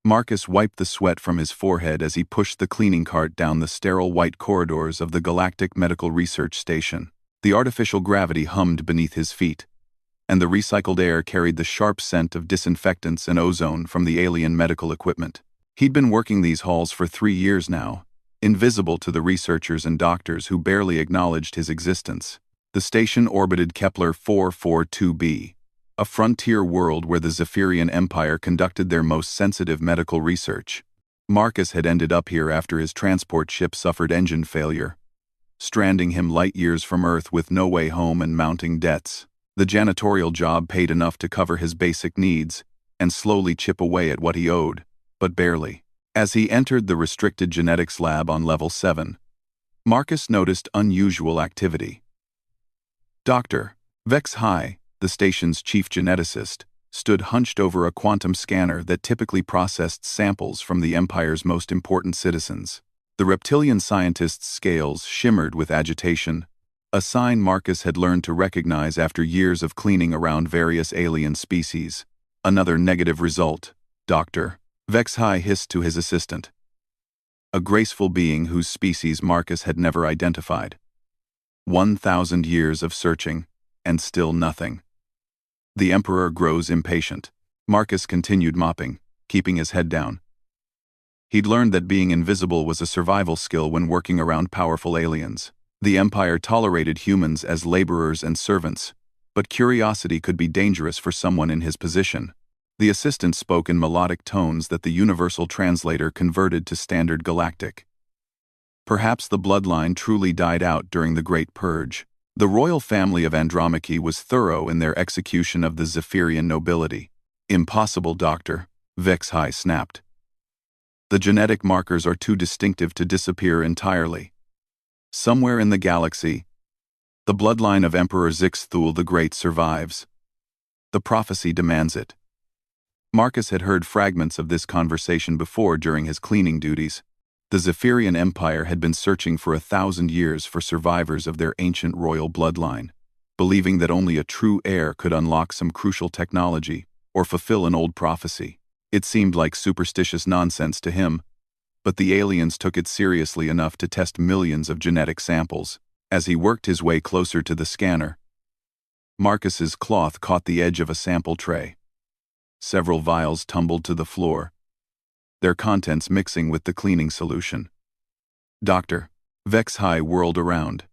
Marcus wiped the sweat from his forehead as he pushed the cleaning cart down the sterile white corridors of the Galactic Medical Research Station. The artificial gravity hummed beneath his feet, and the recycled air carried the sharp scent of disinfectants and ozone from the alien medical equipment. He'd been working these halls for 3 years now, invisible to the researchers and doctors who barely acknowledged his existence. The station orbited Kepler 442b, a frontier world where the Zephyrian Empire conducted their most sensitive medical research. Marcus had ended up here after his transport ship suffered engine failure, stranding him light years from Earth with no way home and mounting debts. The janitorial job paid enough to cover his basic needs and slowly chip away at what he owed, but barely. As he entered the restricted genetics lab on level 7, Marcus noticed unusual activity. Dr. HFY, the station's chief geneticist, stood hunched over a quantum scanner that typically processed samples from the Empire's most important citizens. The reptilian scientist's scales shimmered with agitation, a sign Marcus had learned to recognize after years of cleaning around various alien species. Another negative result, Dr. HFY hissed to his assistant. A graceful being whose species Marcus had never identified. 1,000 years of searching, and still nothing. The Emperor grows impatient. Marcus continued mopping, keeping his head down. He'd learned that being invisible was a survival skill when working around powerful aliens. The Empire tolerated humans as laborers and servants, but curiosity could be dangerous for someone in his position. The assistant spoke in melodic tones that the universal translator converted to standard galactic. Perhaps the bloodline truly died out during the Great Purge. The royal family of Andromache was thorough in their execution of the Zephyrian nobility. Impossible, Dr. HFY snapped. The genetic markers are too distinctive to disappear entirely. Somewhere in the galaxy, the bloodline of Emperor Zixthul the Great survives. The prophecy demands it. Marcus had heard fragments of this conversation before during his cleaning duties. The Zephyrian Empire had been searching for 1,000 years for survivors of their ancient royal bloodline, believing that only a true heir could unlock some crucial technology or fulfill an old prophecy. It seemed like superstitious nonsense to him, but the aliens took it seriously enough to test millions of genetic samples. As he worked his way closer to the scanner, Marcus's cloth caught the edge of a sample tray. Several vials tumbled to the floor, their contents mixing with the cleaning solution. Dr. HFY whirled around,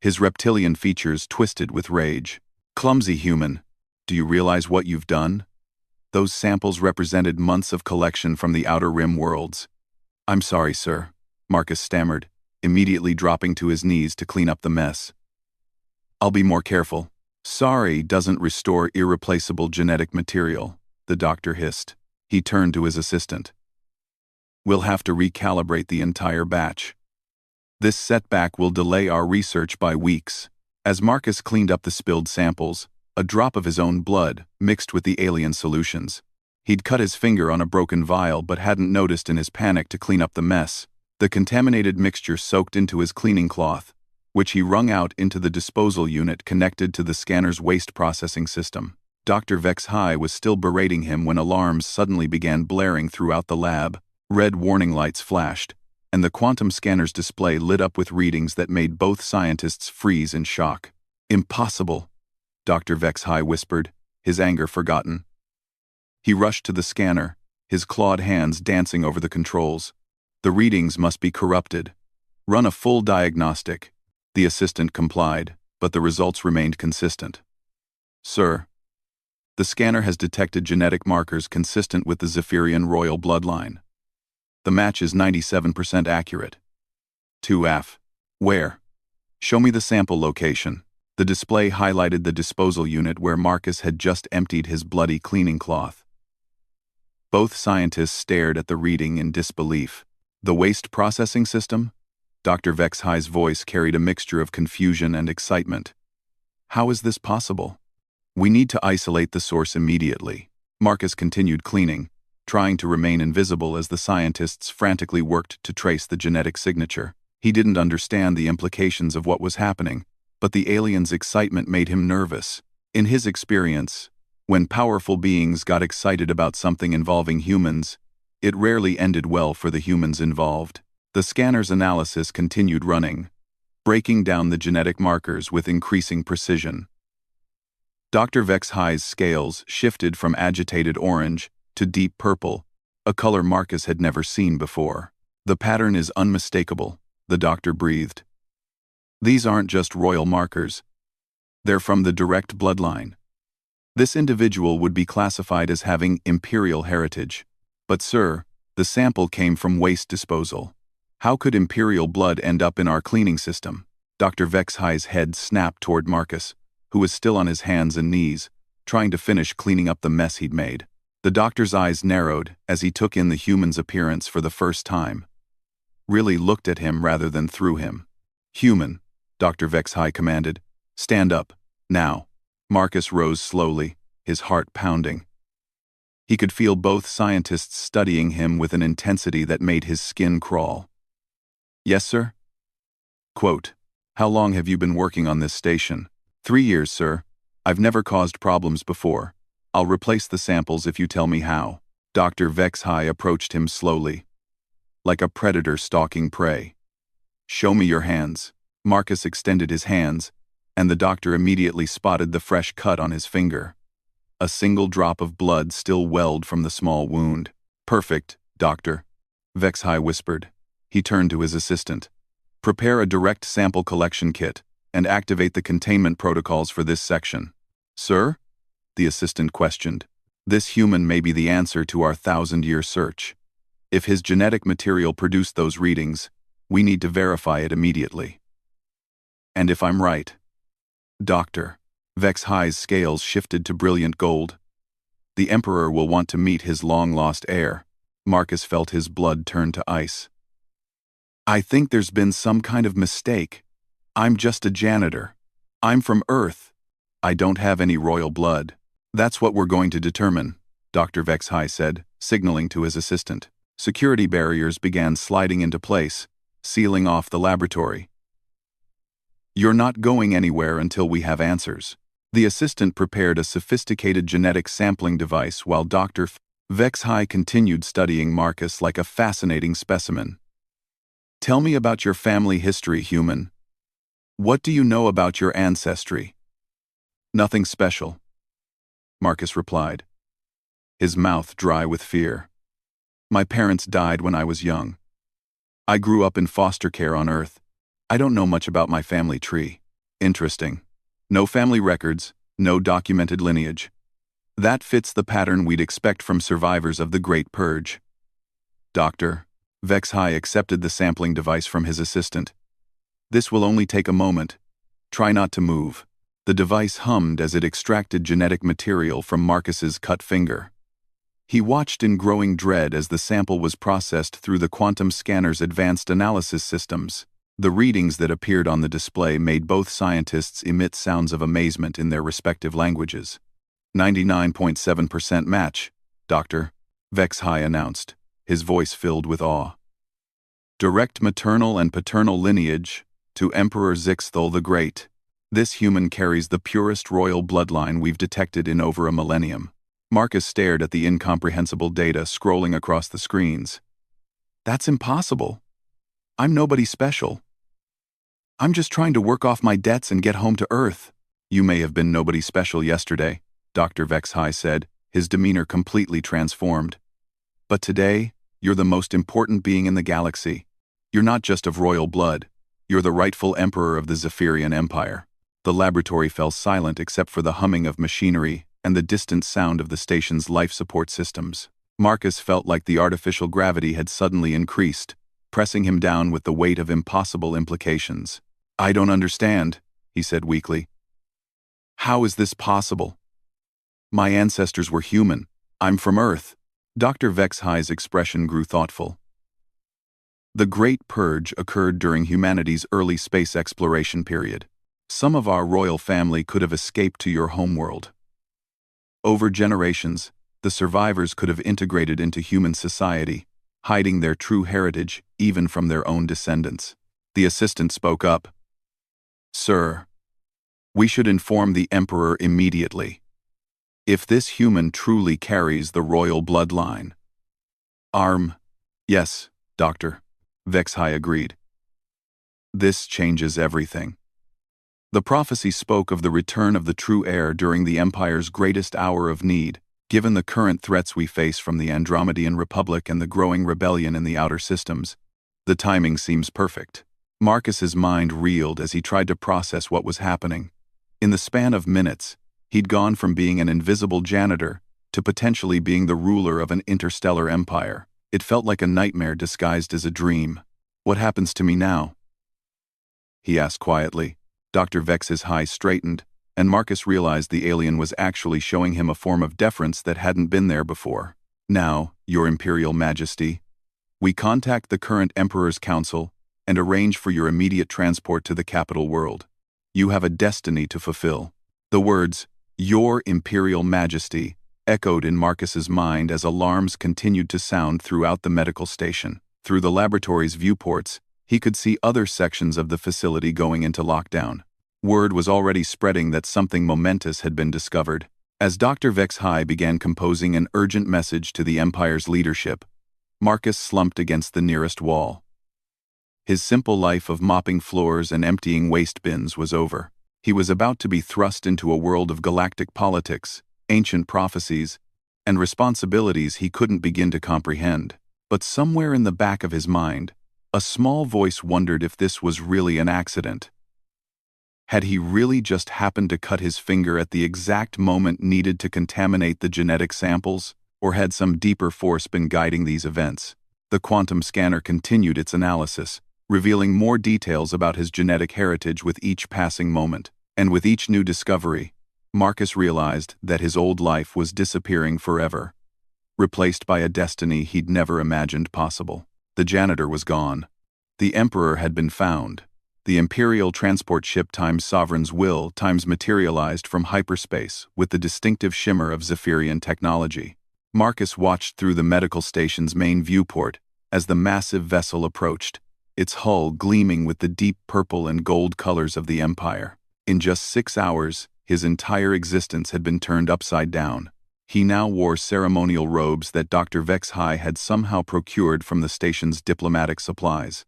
his reptilian features twisted with rage. Clumsy human, do you realize what you've done? Those samples represented months of collection from the Outer Rim worlds. I'm sorry, sir, Marcus stammered, immediately dropping to his knees to clean up the mess. I'll be more careful. Sorry doesn't restore irreplaceable genetic material, the doctor hissed. He turned to his assistant. We'll have to recalibrate the entire batch. This setback will delay our research by weeks. As Marcus cleaned up the spilled samples, a drop of his own blood mixed with the alien solutions. He'd cut his finger on a broken vial but hadn't noticed in his panic to clean up the mess. The contaminated mixture soaked into his cleaning cloth, which he wrung out into the disposal unit connected to the scanner's waste processing system. Dr. HFY was still berating him when alarms suddenly began blaring throughout the lab. Red warning lights flashed, and the quantum scanner's display lit up with readings that made both scientists freeze in shock. Impossible, Dr. HFY whispered, his anger forgotten. He rushed to the scanner, his clawed hands dancing over the controls. The readings must be corrupted. Run a full diagnostic. The assistant complied, but the results remained consistent. Sir, the scanner has detected genetic markers consistent with the Zephyrian royal bloodline. The match is 97% accurate. 2F. Where? Show me the sample location. The display highlighted the disposal unit where Marcus had just emptied his bloody cleaning cloth. Both scientists stared at the reading in disbelief. The waste processing system? Dr. HFY's voice carried a mixture of confusion and excitement. How is this possible? We need to isolate the source immediately. Marcus continued cleaning, trying to remain invisible as the scientists frantically worked to trace the genetic signature. He didn't understand the implications of what was happening, but the alien's excitement made him nervous. In his experience, when powerful beings got excited about something involving humans, It rarely ended well for the humans involved. The scanner's analysis continued running, breaking down the genetic markers with increasing precision. Dr. Vexhigh's scales shifted from agitated orange to deep purple, a color Marcus had never seen before. The pattern is unmistakable, the doctor breathed. These aren't just royal markers. They're from the direct bloodline. This individual would be classified as having imperial heritage. But sir, the sample came from waste disposal. How could imperial blood end up in our cleaning system? Dr. Vexhigh's head snapped toward Marcus, who was still on his hands and knees, trying to finish cleaning up the mess he'd made. The doctor's eyes narrowed as he took in the human's appearance for the first time. Really looked at him rather than through him. Human, Dr. Vexhigh commanded. Stand up, now. Marcus rose slowly, his heart pounding. He could feel both scientists studying him with an intensity that made his skin crawl. Yes, sir? Quote, how long have you been working on this station? 3 years, sir. I've never caused problems before. I'll replace the samples if you tell me how. Dr. Vexhigh approached him slowly, like a predator stalking prey. Show me your hands. Marcus extended his hands, and the doctor immediately spotted the fresh cut on his finger. A single drop of blood still welled from the small wound. Perfect, doctor, Vexhigh whispered. He turned to his assistant. Prepare a direct sample collection kit and activate the containment protocols for this section. Sir? The assistant questioned. This human may be the answer to our 1,000-year search. If his genetic material produced those readings, we need to verify it immediately. And if I'm right, Doctor, Vexhigh's scales shifted to brilliant gold. The Emperor will want to meet his long-lost heir. Marcus felt his blood turn to ice. I think there's been some kind of mistake. I'm just a janitor. I'm from Earth. I don't have any royal blood. That's what we're going to determine, Dr. Vexhigh said, signaling to his assistant. Security barriers began sliding into place, sealing off the laboratory. You're not going anywhere until we have answers. The assistant prepared a sophisticated genetic sampling device while Dr. Vexhigh continued studying Marcus like a fascinating specimen. Tell me about your family history, human. What do you know about your ancestry? Nothing special, Marcus replied, his mouth dry with fear. My parents died when I was young. I grew up in foster care on Earth. I don't know much about my family tree. Interesting. No family records, no documented lineage. That fits the pattern we'd expect from survivors of the Great Purge. Doctor, Vexhigh accepted the sampling device from his assistant. This will only take a moment. Try not to move. The device hummed as it extracted genetic material from Marcus's cut finger. He watched in growing dread as the sample was processed through the quantum scanner's advanced analysis systems. The readings that appeared on the display made both scientists emit sounds of amazement in their respective languages. 99.7% match, Doctor, Vexhigh announced, his voice filled with awe. Direct maternal and paternal lineage to Emperor Zixthal the Great. This human carries the purest royal bloodline we've detected in over a millennium. Marcus stared at the incomprehensible data scrolling across the screens. That's impossible. I'm nobody special. I'm just trying to work off my debts and get home to Earth. You may have been nobody special yesterday, Dr. Vexhigh said, his demeanor completely transformed. But today, you're the most important being in the galaxy. You're not just of royal blood. You're the rightful emperor of the Zephyrian Empire. The laboratory fell silent except for the humming of machinery and the distant sound of the station's life support systems. Marcus felt like the artificial gravity had suddenly increased, pressing him down with the weight of impossible implications. I don't understand, he said weakly. How is this possible? My ancestors were human. I'm from Earth. Dr. Vexhigh's expression grew thoughtful. The Great Purge occurred during humanity's early space exploration period. Some of our royal family could have escaped to your homeworld. Over generations, the survivors could have integrated into human society, hiding their true heritage even from their own descendants. The assistant spoke up. Sir, we should inform the Emperor immediately. If this human truly carries the royal bloodline, Yes, Doctor. Vexhai agreed. This changes everything. The prophecy spoke of the return of the true heir during the Empire's greatest hour of need. Given the current threats we face from the Andromedan Republic and the growing rebellion in the outer systems, the timing seems perfect. Marcus's mind reeled as he tried to process what was happening. In the span of minutes, he'd gone from being an invisible janitor to potentially being the ruler of an interstellar empire. It felt like a nightmare disguised as a dream. What happens to me now? He asked quietly. Dr. Vex's eyes straightened, and Marcus realized the alien was actually showing him a form of deference that hadn't been there before. Now, Your Imperial Majesty, we contact the current Emperor's Council and arrange for your immediate transport to the capital world. You have a destiny to fulfill. The words, Your Imperial Majesty, echoed in Marcus's mind as alarms continued to sound throughout the medical station. Through the laboratory's viewports, he could see other sections of the facility going into lockdown. Word was already spreading that something momentous had been discovered. As Dr. Vexhai began composing an urgent message to the Empire's leadership, Marcus slumped against the nearest wall. His simple life of mopping floors and emptying waste bins was over. He was about to be thrust into a world of galactic politics, ancient prophecies, and responsibilities he couldn't begin to comprehend. But somewhere in the back of his mind, a small voice wondered if this was really an accident. Had he really just happened to cut his finger at the exact moment needed to contaminate the genetic samples, or had some deeper force been guiding these events? The quantum scanner continued its analysis, revealing more details about his genetic heritage with each passing moment. And with each new discovery, Marcus realized that his old life was disappearing forever, replaced by a destiny he'd never imagined possible. The janitor was gone. The Emperor had been found. The Imperial transport ship times Sovereign's will times materialized from hyperspace with the distinctive shimmer of Zephyrian technology. Marcus watched through the medical station's main viewport as the massive vessel approached, its hull gleaming with the deep purple and gold colors of the Empire. In just 6 hours, his entire existence had been turned upside down. He now wore ceremonial robes that Dr. Vexhai had somehow procured from the station's diplomatic supplies.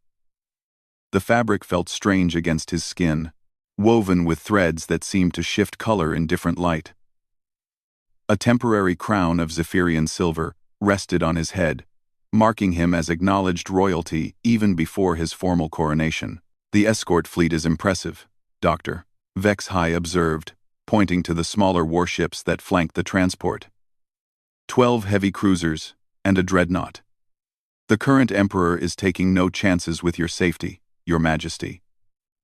The fabric felt strange against his skin, woven with threads that seemed to shift color in different light. A temporary crown of Zephyrian silver rested on his head, marking him as acknowledged royalty even before his formal coronation. The escort fleet is impressive, Dr. Vexhai observed, pointing to the smaller warships that flanked the transport. 12 heavy cruisers and a dreadnought. The current Emperor is taking no chances with your safety, Your Majesty.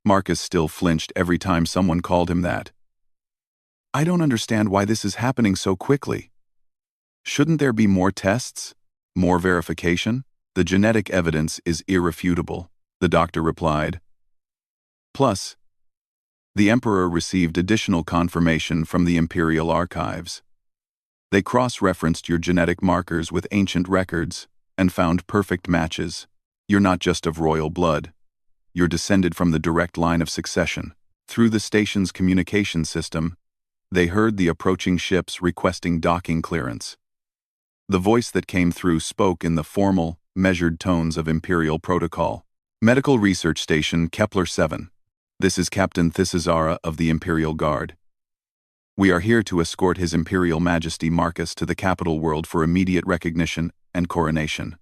Marcus still flinched every time someone called him that. I don't understand why this is happening so quickly. Shouldn't there be more tests? More verification? The genetic evidence is irrefutable, the doctor replied. Plus, the Emperor received additional confirmation from the Imperial Archives. They cross-referenced your genetic markers with ancient records and found perfect matches. You're not just of royal blood. You're descended from the direct line of succession. Through the station's communication system, they heard the approaching ships requesting docking clearance. The voice that came through spoke in the formal, measured tones of Imperial protocol. Medical Research Station Kepler 7. This is Captain Thisazara of the Imperial Guard. We are here to escort His Imperial Majesty Marcus to the capital world for immediate recognition and coronation.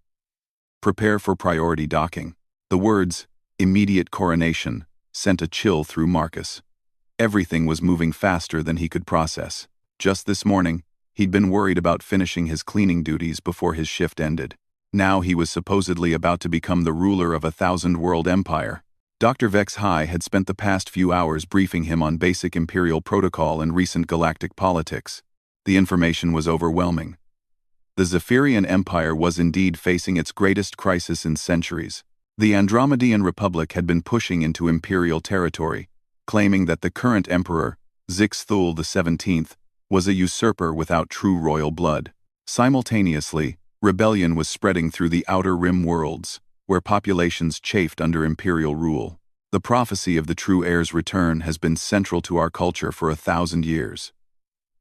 Prepare for priority docking. The words, immediate coronation, sent a chill through Marcus. Everything was moving faster than he could process. Just this morning, he'd been worried about finishing his cleaning duties before his shift ended. Now he was supposedly about to become the ruler of a 1,000-world empire. Dr. Vexhai had spent the past few hours briefing him on basic Imperial protocol and recent galactic politics. The information was overwhelming. The Zephyrian Empire was indeed facing its greatest crisis in centuries. The Andromedan Republic had been pushing into Imperial territory, claiming that the current Emperor, Zixthul XVII, was a usurper without true royal blood. Simultaneously, rebellion was spreading through the Outer Rim worlds, where populations chafed under Imperial rule. The prophecy of the true heir's return has been central to our culture for 1,000 years.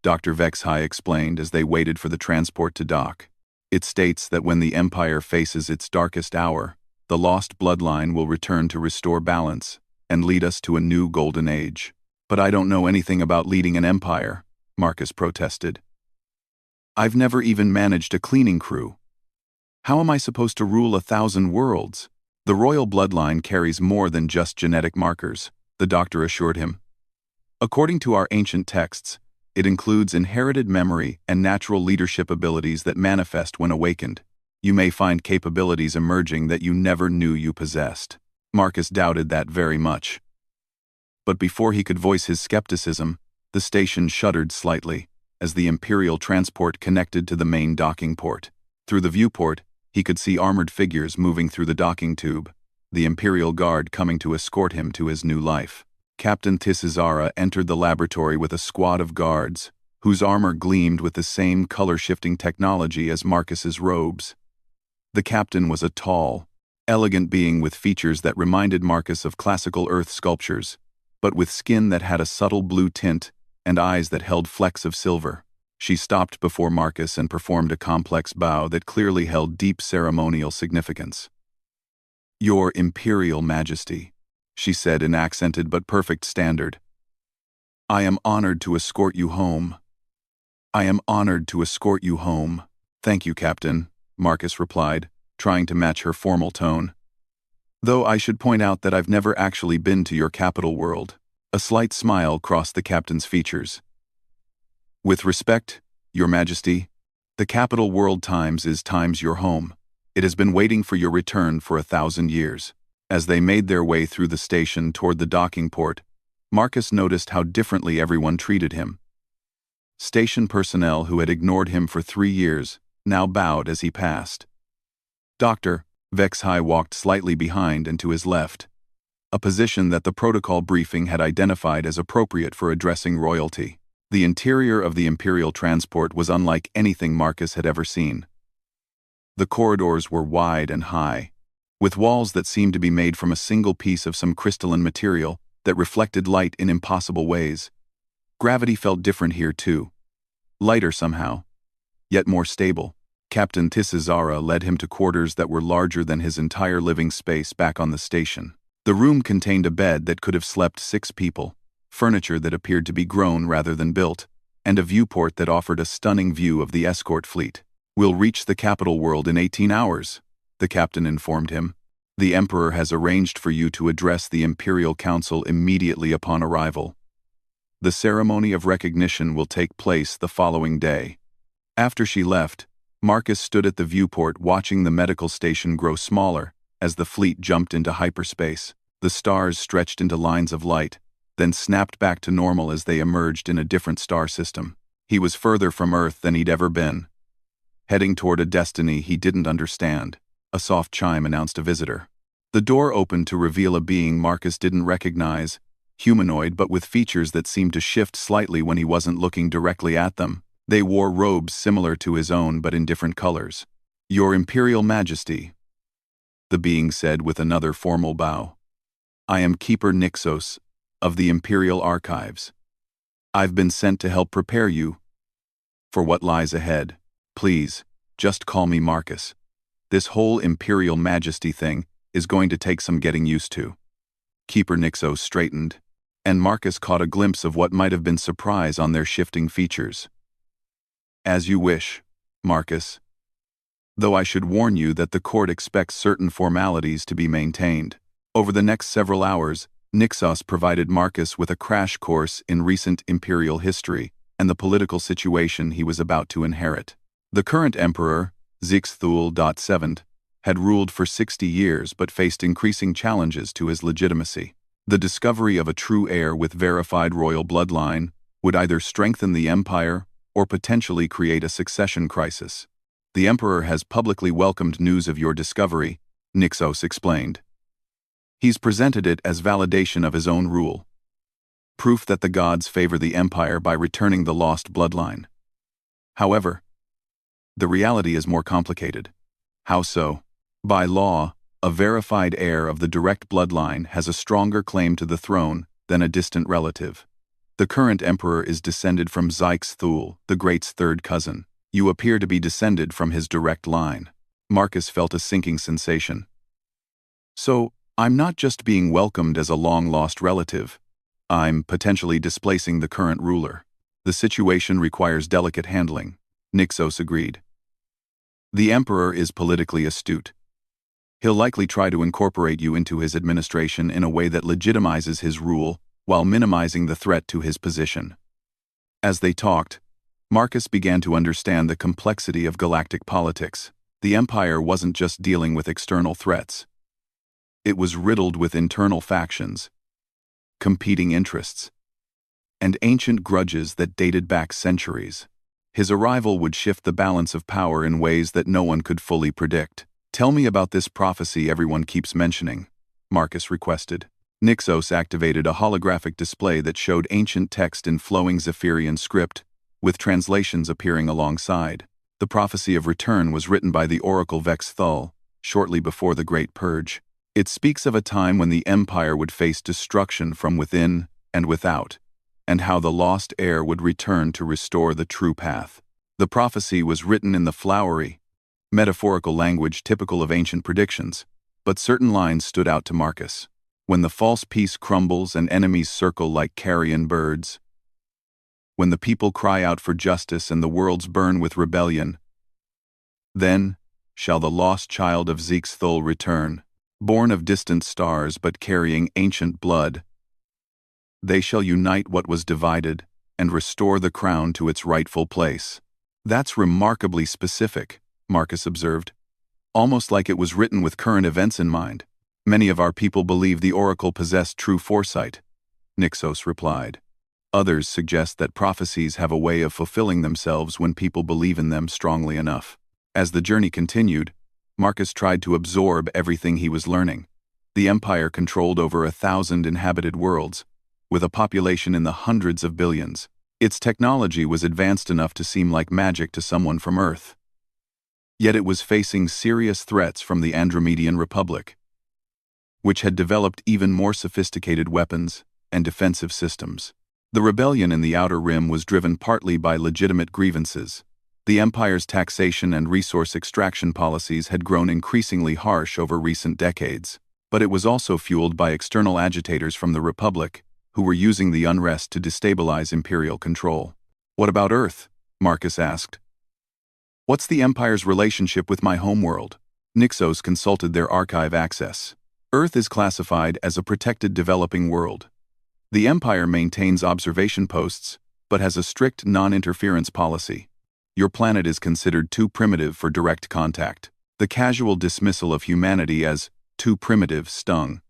Dr. Vexhai explained as they waited for the transport to dock. It states that when the Empire faces its darkest hour, the lost bloodline will return to restore balance and lead us to a new golden age. But I don't know anything about leading an empire, Marcus protested. I've never even managed a cleaning crew. How am I supposed to rule 1,000 worlds? The royal bloodline carries more than just genetic markers, the doctor assured him. According to our ancient texts, it includes inherited memory and natural leadership abilities that manifest when awakened. You may find capabilities emerging that you never knew you possessed. Marcus doubted that very much. But before he could voice his skepticism, the station shuddered slightly as the Imperial transport connected to the main docking port. Through the viewport, he could see armored figures moving through the docking tube, the Imperial Guard coming to escort him to his new life. Captain Tisizara entered the laboratory with a squad of guards, whose armor gleamed with the same color-shifting technology as Marcus's robes. The captain was a tall, elegant being with features that reminded Marcus of classical Earth sculptures, but with skin that had a subtle blue tint and eyes that held flecks of silver. She stopped before Marcus and performed a complex bow that clearly held deep ceremonial significance. "Your Imperial Majesty," she said in accented but perfect standard. "I am honored to escort you home." "I am honored to escort you home." "Thank you, Captain," Marcus replied, trying to match her formal tone. "Though I should point out that I've never actually been to your capital world." A slight smile crossed the captain's features. "With respect, Your Majesty, the capital world Times is Times your home. It has been waiting for your return for 1,000 years. As they made their way through the station toward the docking port, Marcus noticed how differently everyone treated him. Station personnel who had ignored him for 3 years now bowed as he passed. Dr. Vexhai walked slightly behind and to his left, a position that the protocol briefing had identified as appropriate for addressing royalty. The interior of the Imperial transport was unlike anything Marcus had ever seen. The corridors were wide and high, with walls that seemed to be made from a single piece of some crystalline material that reflected light in impossible ways. Gravity felt different here too. Lighter somehow, yet more stable. Captain Tisizara led him to quarters that were larger than his entire living space back on the station. The room contained a bed that could have slept 6 people, furniture that appeared to be grown rather than built, and a viewport that offered a stunning view of the escort fleet. "We'll reach the capital world in 18 hours, the captain informed him. "The Emperor has arranged for you to address the Imperial Council immediately upon arrival. The ceremony of recognition will take place the following day." After she left, Marcus stood at the viewport watching the medical station grow smaller as the fleet jumped into hyperspace. The stars stretched into lines of light, then snapped back to normal as they emerged in a different star system. He was further from Earth than he'd ever been, heading toward a destiny he didn't understand. A soft chime announced a visitor. The door opened to reveal a being Marcus didn't recognize, humanoid but with features that seemed to shift slightly when he wasn't looking directly at them. They wore robes similar to his own but in different colors. "Your Imperial Majesty," the being said with another formal bow. "I am Keeper Nixos, of the Imperial Archives. I've been sent to help prepare you for what lies ahead. Please, just call me Marcus. This whole Imperial Majesty thing is going to take some getting used to." Keeper Nixos straightened, and Marcus caught a glimpse of what might have been surprise on their shifting features. "As you wish, Marcus. Though I should warn you that the court expects certain formalities to be maintained." Over the next several hours, Nixos provided Marcus with a crash course in recent imperial history and the political situation he was about to inherit. The current emperor, Zixthul.7, had ruled for 60 years but faced increasing challenges to his legitimacy. The discovery of a true heir with verified royal bloodline would either strengthen the empire or potentially create a succession crisis. "The Emperor has publicly welcomed news of your discovery," Nixos explained. "He's presented it as validation of his own rule. Proof that the gods favor the Empire by returning the lost bloodline. However, the reality is more complicated." "How so?" "By law, a verified heir of the direct bloodline has a stronger claim to the throne than a distant relative. The current emperor is descended from Zixthul, the Great's third cousin. You appear to be descended from his direct line. Marcus felt a sinking sensation. So, I'm not just being welcomed as a long-lost relative. I'm potentially displacing the current ruler. The situation requires delicate handling, Nixos agreed. The Emperor is politically astute. He'll likely try to incorporate you into his administration in a way that legitimizes his rule while minimizing the threat to his position. As they talked, Marcus began to understand the complexity of galactic politics. The Empire wasn't just dealing with external threats. It was riddled with internal factions, competing interests, and ancient grudges that dated back centuries. His arrival would shift the balance of power in ways that no one could fully predict. "Tell me about this prophecy everyone keeps mentioning," Marcus requested. Nixos activated a holographic display that showed ancient text in flowing Zephyrian script, with translations appearing alongside. The prophecy of return was written by the Oracle Vex Thul, shortly before the Great Purge. It speaks of a time when the Empire would face destruction from within and without, and how the lost heir would return to restore the true path. The prophecy was written in the flowery, metaphorical language typical of ancient predictions, but certain lines stood out to Marcus. When the false peace crumbles and enemies circle like carrion birds, when the people cry out for justice and the worlds burn with rebellion, then shall the lost child of Zexthul return, born of distant stars but carrying ancient blood. They shall unite what was divided and restore the crown to its rightful place. That's remarkably specific, Marcus observed, almost like it was written with current events in mind. Many of our people believe the oracle possessed true foresight, Nixos replied. Others suggest that prophecies have a way of fulfilling themselves when people believe in them strongly enough. As the journey continued, Marcus tried to absorb everything he was learning. The Empire controlled over 1,000 inhabited worlds, with a population in the hundreds of billions. Its technology was advanced enough to seem like magic to someone from Earth. Yet it was facing serious threats from the Andromedian Republic, which had developed even more sophisticated weapons and defensive systems. The rebellion in the Outer Rim was driven partly by legitimate grievances. The Empire's taxation and resource extraction policies had grown increasingly harsh over recent decades, but it was also fueled by external agitators from the Republic, who were using the unrest to destabilize Imperial control. "What about Earth?" Marcus asked. "What's the Empire's relationship with my homeworld?" Nixos consulted their archive access. Earth is classified as a protected developing world. The Empire maintains observation posts, but has a strict non-interference policy. Your planet is considered too primitive for direct contact. The casual dismissal of humanity as too primitive stung,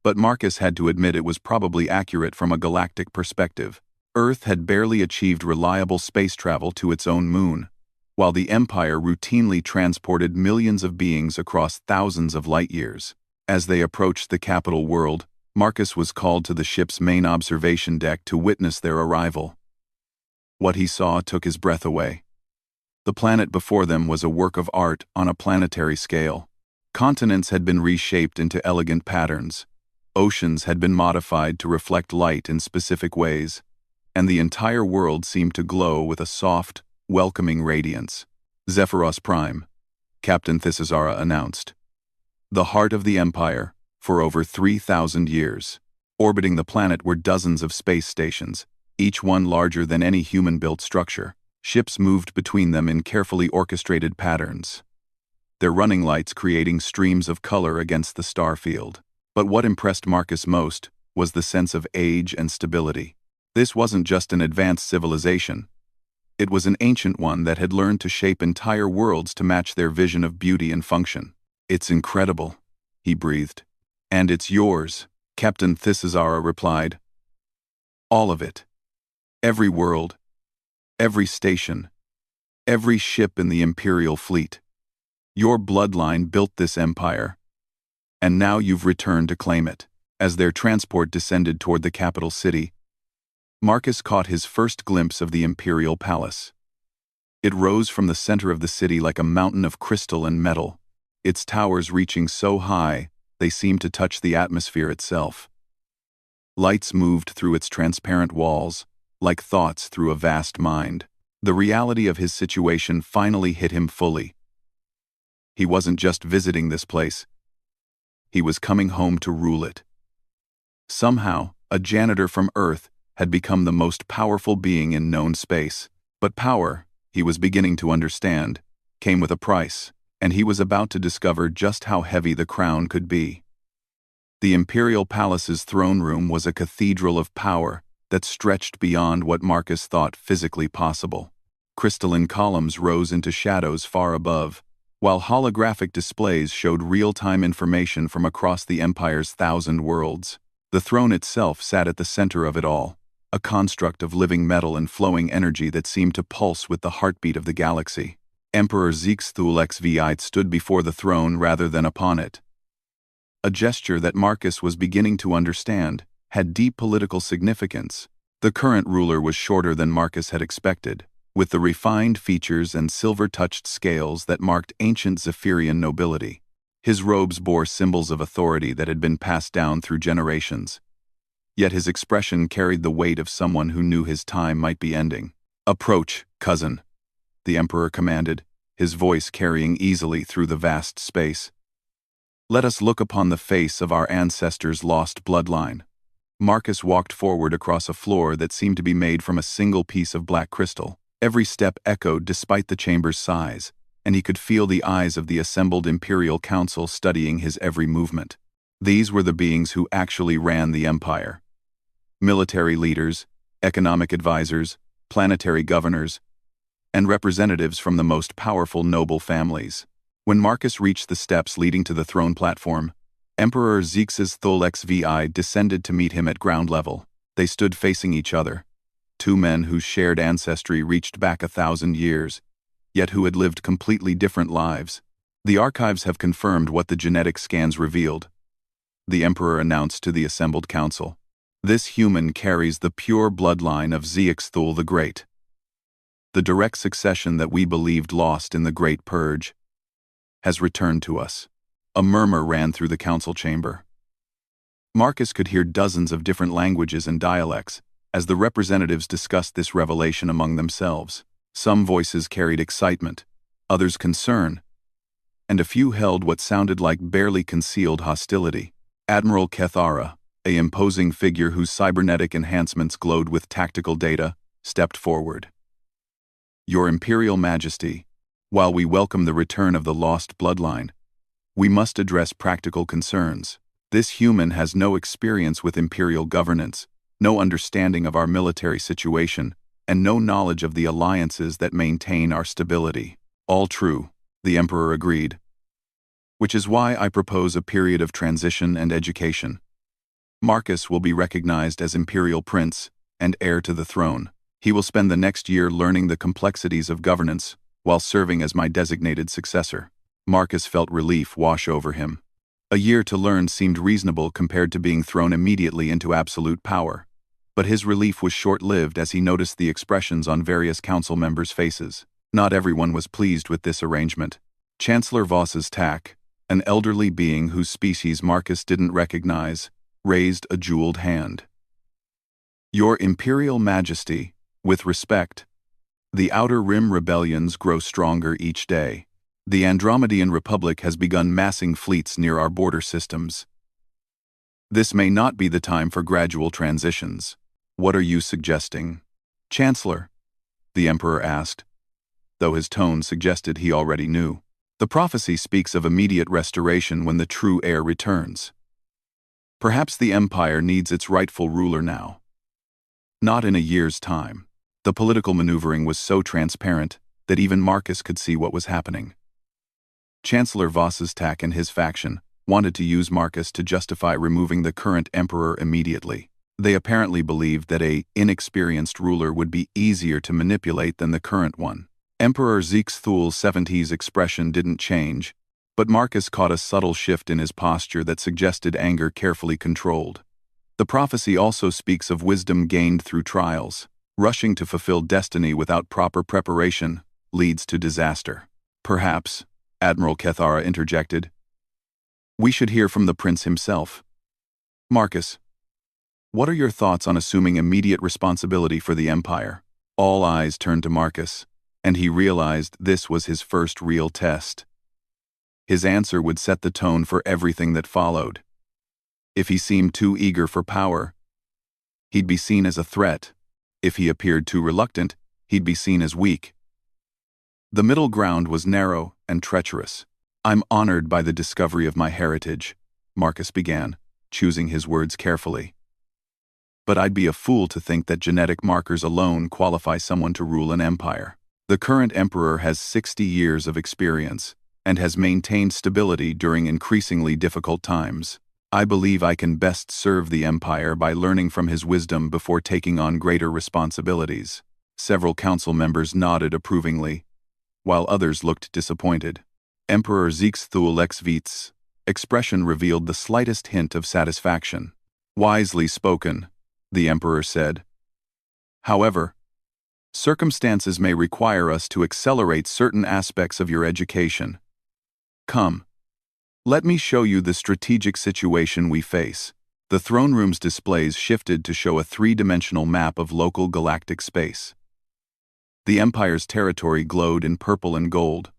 but Marcus had to admit it was probably accurate from a galactic perspective. Earth had barely achieved reliable space travel to its own moon, while the Empire routinely transported millions of beings across thousands of light-years. As they approached the capital world, Marcus was called to the ship's main observation deck to witness their arrival. What he saw took his breath away. The planet before them was a work of art on a planetary scale. Continents had been reshaped into elegant patterns, oceans had been modified to reflect light in specific ways, and the entire world seemed to glow with a soft, welcoming radiance. "Zephyros Prime," Captain Thisazara announced. "The heart of the Empire, for over 3,000 years. Orbiting the planet were dozens of space stations, each one larger than any human-built structure. Ships moved between them in carefully orchestrated patterns, their running lights creating streams of color against the star field. But what impressed Marcus most was the sense of age and stability. This wasn't just an advanced civilization. It was an ancient one that had learned to shape entire worlds to match their vision of beauty and function. "It's incredible," he breathed. "And it's yours," Captain Thisazara replied. "All of it. Every world, every station, every ship in the Imperial fleet. Your bloodline built this empire, and now you've returned to claim it." As their transport descended toward the capital city, Marcus caught his first glimpse of the Imperial Palace. It rose from the center of the city like a mountain of crystal and metal, its towers reaching so high they seemed to touch the atmosphere itself. Lights moved through its transparent walls, like thoughts through a vast mind. The reality of his situation finally hit him fully. He wasn't just visiting this place. He was coming home to rule it. Somehow, a janitor from Earth had become the most powerful being in known space. But power, he was beginning to understand, came with a price, and he was about to discover just how heavy the crown could be. The Imperial Palace's throne room was a cathedral of power that stretched beyond what Marcus thought physically possible. Crystalline columns rose into shadows far above, while holographic displays showed real-time information from across the Empire's 1,000 worlds. The throne itself sat at the center of it all, a construct of living metal and flowing energy that seemed to pulse with the heartbeat of the galaxy. Emperor Zixthul XVI stood before the throne rather than upon it. A gesture that Marcus was beginning to understand had deep political significance. The current ruler was shorter than Marcus had expected, with the refined features and silver-touched scales that marked ancient Zephyrian nobility. His robes bore symbols of authority that had been passed down through generations. Yet his expression carried the weight of someone who knew his time might be ending. "Approach, cousin," the Emperor commanded, his voice carrying easily through the vast space. "Let us look upon the face of our ancestors' lost bloodline." Marcus walked forward across a floor that seemed to be made from a single piece of black crystal. Every step echoed despite the chamber's size, and he could feel the eyes of the assembled Imperial Council studying his every movement. These were the beings who actually ran the Empire. Military leaders, economic advisors, planetary governors, and representatives from the most powerful noble families. When Marcus reached the steps leading to the throne platform, Emperor Zixthul XVI descended to meet him at ground level. They stood facing each other, two men whose shared ancestry reached back 1,000 years, yet who had lived completely different lives. "The archives have confirmed what the genetic scans revealed," the Emperor announced to the assembled council. "This human carries the pure bloodline of Zixthul the Great. The direct succession that we believed lost in the Great Purge has returned to us." A murmur ran through the council chamber. Marcus could hear dozens of different languages and dialects as the representatives discussed this revelation among themselves. Some voices carried excitement, others concern, and a few held what sounded like barely concealed hostility. Admiral Kethara, an imposing figure whose cybernetic enhancements glowed with tactical data, stepped forward. "Your Imperial Majesty, while we welcome the return of the lost bloodline, we must address practical concerns. This human has no experience with Imperial governance, no understanding of our military situation, and no knowledge of the alliances that maintain our stability." "All true," the Emperor agreed. "Which is why I propose a period of transition and education. Marcus will be recognized as Imperial Prince and heir to the throne. He will spend the next year learning the complexities of governance while serving as my designated successor." Marcus felt relief wash over him. A year to learn seemed reasonable compared to being thrown immediately into absolute power. But his relief was short-lived as he noticed the expressions on various council members' faces. Not everyone was pleased with this arrangement. Chancellor Voss's Tack, an elderly being whose species Marcus didn't recognize, raised a jeweled hand. "Your Imperial Majesty, with respect, the Outer Rim rebellions grow stronger each day. The Andromedan Republic has begun massing fleets near our border systems. This may not be the time for gradual transitions. What are you suggesting?" "Chancellor," the Emperor asked, though his tone suggested he already knew. "The prophecy speaks of immediate restoration when the true heir returns. Perhaps the Empire needs its rightful ruler now. Not in a year's time." The political maneuvering was so transparent that even Marcus could see what was happening. Chancellor Voss's Tack and his faction wanted to use Marcus to justify removing the current emperor immediately. They apparently believed that an inexperienced ruler would be easier to manipulate than the current one. Emperor Zixthul XVII's expression didn't change, but Marcus caught a subtle shift in his posture that suggested anger carefully controlled. The prophecy also speaks of wisdom gained through trials. Rushing to fulfill destiny without proper preparation leads to disaster. "Perhaps," Admiral Kethara interjected, "we should hear from the prince himself. Marcus, what are your thoughts on assuming immediate responsibility for the Empire?" All eyes turned to Marcus, and he realized this was his first real test. His answer would set the tone for everything that followed. If he seemed too eager for power, he'd be seen as a threat. If he appeared too reluctant, he'd be seen as weak. The middle ground was narrow and treacherous. "I'm honored by the discovery of my heritage," Marcus began, choosing his words carefully. "But I'd be a fool to think that genetic markers alone qualify someone to rule an empire. The current emperor has 60 years of experience and has maintained stability during increasingly difficult times. I believe I can best serve the empire by learning from his wisdom before taking on greater responsibilities." Several council members nodded approvingly, while others looked disappointed. Emperor Zixthulexvit's expression revealed the slightest hint of satisfaction. "Wisely spoken," the emperor said. "However, circumstances may require us to accelerate certain aspects of your education. Come, let me show you the strategic situation we face." The throne room's displays shifted to show a three-dimensional map of local galactic space. The Empire's territory glowed in purple and gold,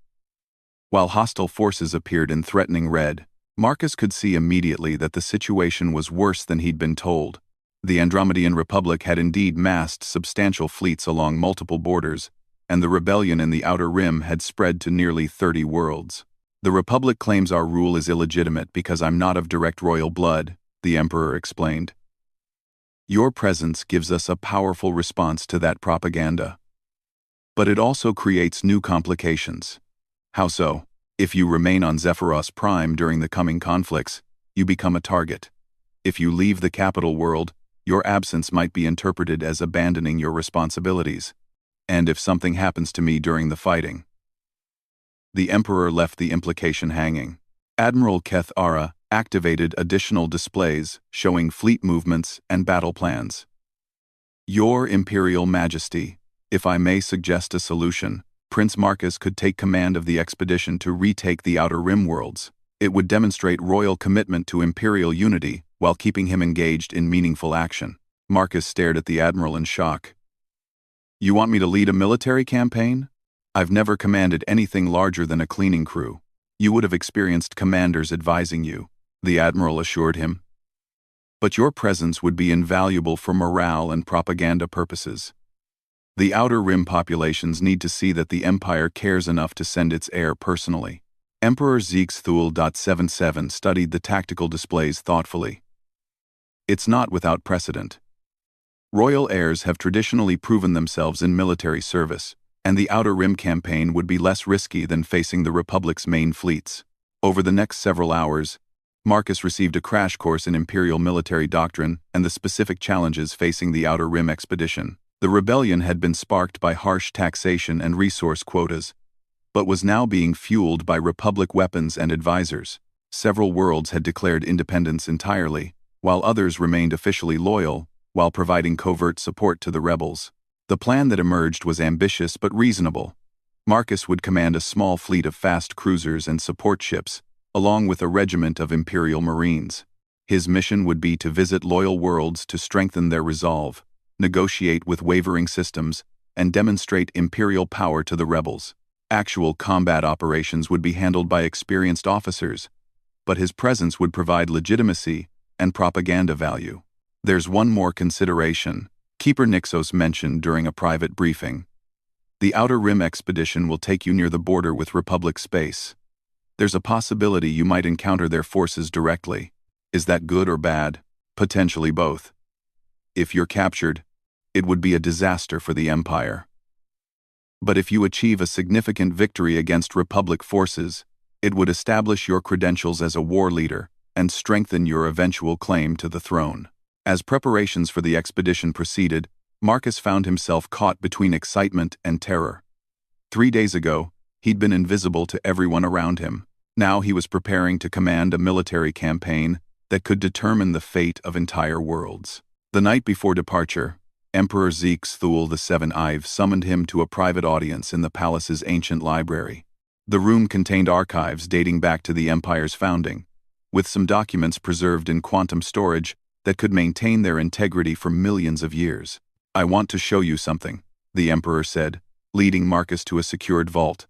while hostile forces appeared in threatening red. Marcus could see immediately that the situation was worse than he'd been told. The Andromedian Republic had indeed massed substantial fleets along multiple borders, and the rebellion in the Outer Rim had spread to nearly 30 worlds. "The Republic claims our rule is illegitimate because I'm not of direct royal blood," the Emperor explained. "Your presence gives us a powerful response to that propaganda. But it also creates new complications." "How so?" "If you remain on Zephyros Prime during the coming conflicts, you become a target. If you leave the capital world, your absence might be interpreted as abandoning your responsibilities. And if something happens to me during the fighting..." The Emperor left the implication hanging. Admiral Keth Ara activated additional displays showing fleet movements and battle plans. "Your Imperial Majesty, if I may suggest a solution, Prince Marcus could take command of the expedition to retake the Outer Rim worlds. It would demonstrate royal commitment to Imperial unity while keeping him engaged in meaningful action." Marcus stared at the Admiral in shock. "You want me to lead a military campaign? I've never commanded anything larger than a cleaning crew. You would have experienced commanders advising you," the Admiral assured him. "But your presence would be invaluable for morale and propaganda purposes. The Outer Rim populations need to see that the Empire cares enough to send its heir personally." Emperor Zixthul.77 studied the tactical displays thoughtfully. "It's not without precedent. Royal heirs have traditionally proven themselves in military service, and the Outer Rim campaign would be less risky than facing the Republic's main fleets." Over the next several hours, Marcus received a crash course in Imperial military doctrine and the specific challenges facing the Outer Rim expedition. The rebellion had been sparked by harsh taxation and resource quotas, but was now being fueled by Republic weapons and advisors. Several worlds had declared independence entirely, while others remained officially loyal, while providing covert support to the rebels. The plan that emerged was ambitious but reasonable. Marcus would command a small fleet of fast cruisers and support ships, along with a regiment of Imperial Marines. His mission would be to visit loyal worlds to strengthen their resolve, negotiate with wavering systems, and demonstrate Imperial power to the rebels. Actual combat operations would be handled by experienced officers, but his presence would provide legitimacy and propaganda value. "There's one more consideration," Keeper Nixos mentioned during a private briefing. "The Outer Rim expedition will take you near the border with Republic space. There's a possibility you might encounter their forces directly. Is that good or bad? Potentially both. If you're captured, it would be a disaster for the Empire. But if you achieve a significant victory against Republic forces, it would establish your credentials as a war leader and strengthen your eventual claim to the throne." As preparations for the expedition proceeded, Marcus found himself caught between excitement and terror. 3 days ago, he'd been invisible to everyone around him. Now he was preparing to command a military campaign that could determine the fate of entire worlds. The night before departure, Emperor Zixthul VII summoned him to a private audience in the palace's ancient library. The room contained archives dating back to the Empire's founding, with some documents preserved in quantum storage that could maintain their integrity for millions of years. "I want to show you something," the Emperor said, leading Marcus to a secured vault.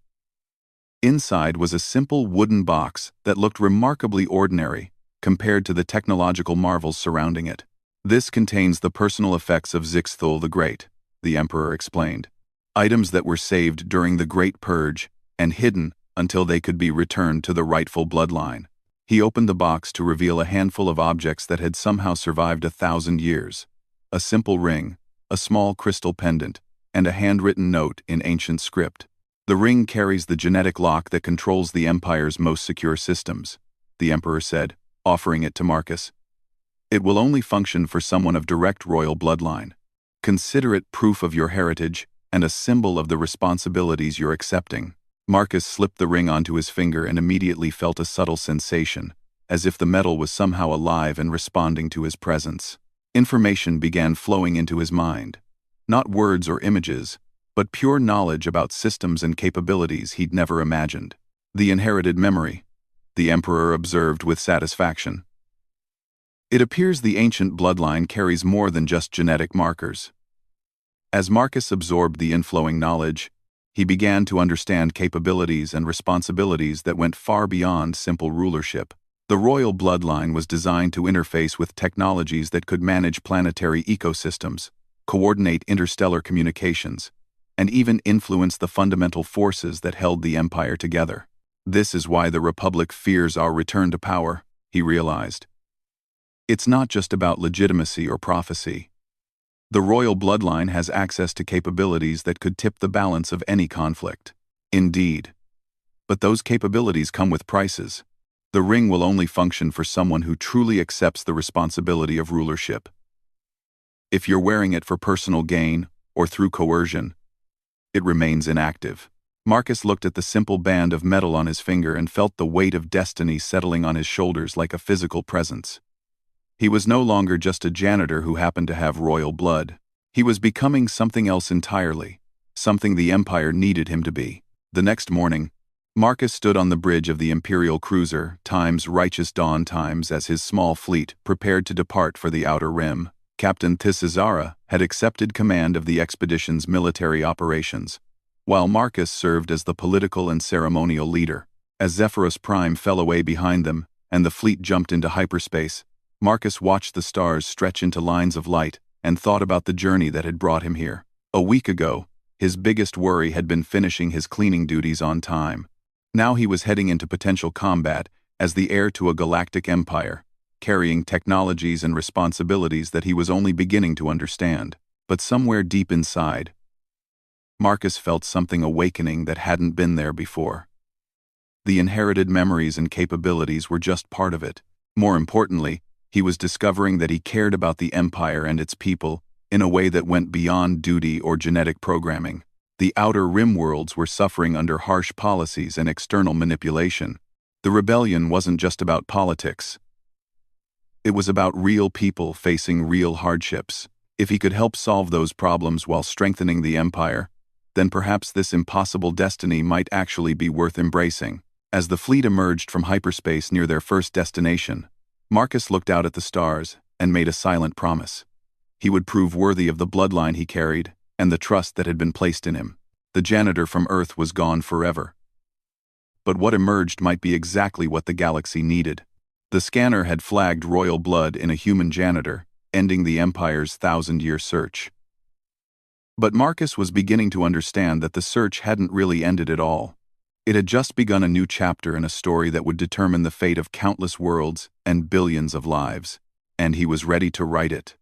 Inside was a simple wooden box that looked remarkably ordinary compared to the technological marvels surrounding it. This contains the personal effects of Zixthul the Great, the Emperor explained. Items that were saved during the Great Purge and hidden until they could be returned to the rightful bloodline. He opened the box to reveal a handful of objects that had somehow survived 1,000 years. A simple ring, a small crystal pendant, and a handwritten note in ancient script. The ring carries the genetic lock that controls the Empire's most secure systems, the Emperor said, offering it to Marcus. It will only function for someone of direct royal bloodline. Consider it proof of your heritage and a symbol of the responsibilities you're accepting. Marcus slipped the ring onto his finger and immediately felt a subtle sensation, as if the metal was somehow alive and responding to his presence. Information began flowing into his mind. Not words or images, but pure knowledge about systems and capabilities he'd never imagined. The inherited memory, the Emperor observed with satisfaction. It appears the ancient bloodline carries more than just genetic markers. As Marcus absorbed the inflowing knowledge, he began to understand capabilities and responsibilities that went far beyond simple rulership. The royal bloodline was designed to interface with technologies that could manage planetary ecosystems, coordinate interstellar communications, and even influence the fundamental forces that held the Empire together. This is why the Republic fears our return to power, he realized. It's not just about legitimacy or prophecy. The royal bloodline has access to capabilities that could tip the balance of any conflict. Indeed. But those capabilities come with prices. The ring will only function for someone who truly accepts the responsibility of rulership. If you're wearing it for personal gain or through coercion, it remains inactive. Marcus looked at the simple band of metal on his finger and felt the weight of destiny settling on his shoulders like a physical presence. He was no longer just a janitor who happened to have royal blood. He was becoming something else entirely, something the Empire needed him to be. The next morning, Marcus stood on the bridge of the Imperial cruiser, Time's Righteous Dawn Times, as his small fleet prepared to depart for the Outer Rim. Captain Thisazara had accepted command of the expedition's military operations, while Marcus served as the political and ceremonial leader. As Zephyrus Prime fell away behind them and the fleet jumped into hyperspace, Marcus watched the stars stretch into lines of light and thought about the journey that had brought him here. A week ago, his biggest worry had been finishing his cleaning duties on time. Now he was heading into potential combat as the heir to a galactic empire, carrying technologies and responsibilities that he was only beginning to understand. But somewhere deep inside, Marcus felt something awakening that hadn't been there before. The inherited memories and capabilities were just part of it. More importantly, he was discovering that he cared about the Empire and its people in a way that went beyond duty or genetic programming. The Outer Rim worlds were suffering under harsh policies and external manipulation. The rebellion wasn't just about politics. It was about real people facing real hardships. If he could help solve those problems while strengthening the Empire, then perhaps this impossible destiny might actually be worth embracing. As the fleet emerged from hyperspace near their first destination, Marcus looked out at the stars and made a silent promise. He would prove worthy of the bloodline he carried and the trust that had been placed in him. The janitor from Earth was gone forever. But what emerged might be exactly what the galaxy needed. The scanner had flagged royal blood in a human janitor, ending the Empire's 1,000-year search. But Marcus was beginning to understand that the search hadn't really ended at all. It had just begun a new chapter in a story that would determine the fate of countless worlds and billions of lives, and he was ready to write it.